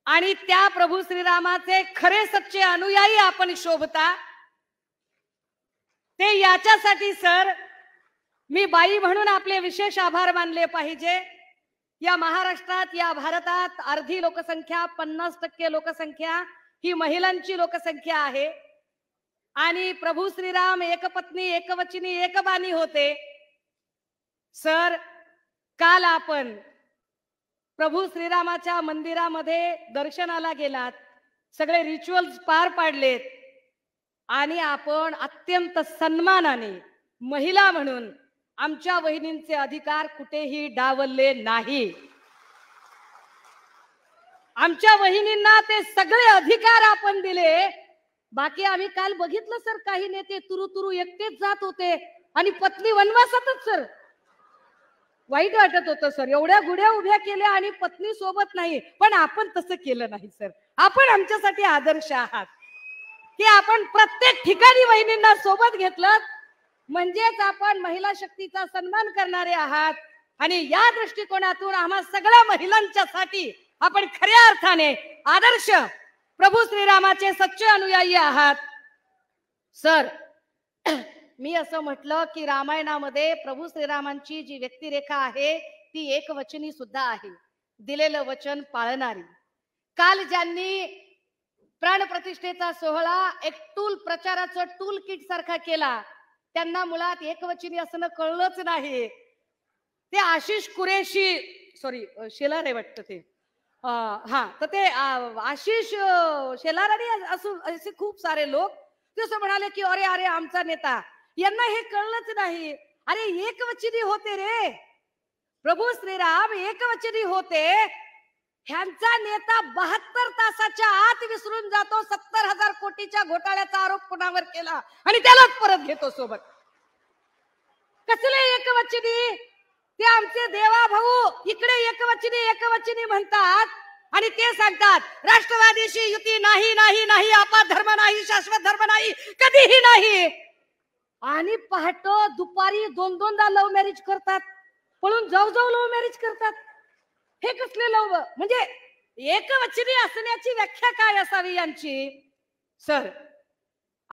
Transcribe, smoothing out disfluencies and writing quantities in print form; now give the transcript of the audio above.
आणि त्या प्रभू श्रीरामाचे खरे सच्चे अनुयायी आपण शोभता, ते याच्यासाठी सर मी बाई म्हणून आपले विशेष आभार मानले पाहिजे। या महाराष्ट्रात, या भारतात अर्धी लोकसंख्या, 50% लोकसंख्या ही महिलांची लोकसंख्या आहे आणि प्रभू श्रीराम एकपत्नी एकवचनी एकबाणी होते। सर, काल आपण प्रभू श्रीरामाच्या मंदिरामध्ये दर्शनाला गेलात, सगळे रिच्युअल्स पार पाडलेत आणि आपण अत्यंत सन्मानाने महिला म्हणून आमच्या वहिनींचे अधिकार कुठेही डावलले नाही। आमच्या वहिनींना ते सगळे अधिकार आपण दिले। बाकी आम्ही काल बघितलं सर, काही नेते तुरु एकटेच जात होते आणि पत्नी वनवासातच सर। वाईट वाटत होतं सर, एवढ्या गुढ्या उभ्या केल्या आणि पत्नी सोबत नाही, पण आपण तसं केलं नाही सर। आपण आमच्यासाठी आदर्श आहात की आपण प्रत्येक ठिकाणी वहिनींना सोबत घेतलं, म्हणजेच आपण महिला शक्तीचा सन्मान करणारे आहात आणि या दृष्टिकोनातून आम्हा सगळ्या महिलांच्यासाठी आपण खऱ्या अर्थाने आदर्श प्रभू श्रीरामाचे सच्चे अनुयायी आहात। सर, मी असं म्हटलं की रामायणामध्ये प्रभू श्रीरामांची जी व्यक्तिरेखा आहे ती एकवचनी सुद्धा आहे, दिलेलं वचन पाळणारी। काल ज्यांनी प्राणप्रतिष्ठेचा सोहळा एक प्रचाराचं टूल किट सारखा केला, त्यांना मुळात एकवचनी असणं कळलंच नाही। ते आशिष कुरेशी, सॉरी शेलार आहे वाटतं ते, तर ते आशिष शेलार आणि असे खूप सारे लोक ते असं म्हणाले की अरे अरे आमचा नेता, यांना हे कळलंच नाही। अरे एकवचनी होते रे, प्रभू श्रीराम एकवचनी होते। ह्यांचा नेता 72 तासाच्या आत विसरून जातो 70,000 कोटीच्या घोटाळ्याचा आरोप कोणावर केला आणि त्यालाच परत घेतो सोबत। कसले एकवचनी? ते आमचे देवा भाऊ इकडे एकवचनी म्हणतात आणि ते सांगतात राष्ट्रवादीशी युती नाही नाही नाही, आपला धर्म नाही, शाश्वत धर्म नाही, कधीही नाही। आणि पहाटे दुपारी 2-2दा लव्ह मॅरेज करतात, पळून जाऊ लव्ह मॅरेज करतात। हे कसले लव्ह? म्हणजे एकवचनी असण्याची व्याख्या काय असावी यांची? सर,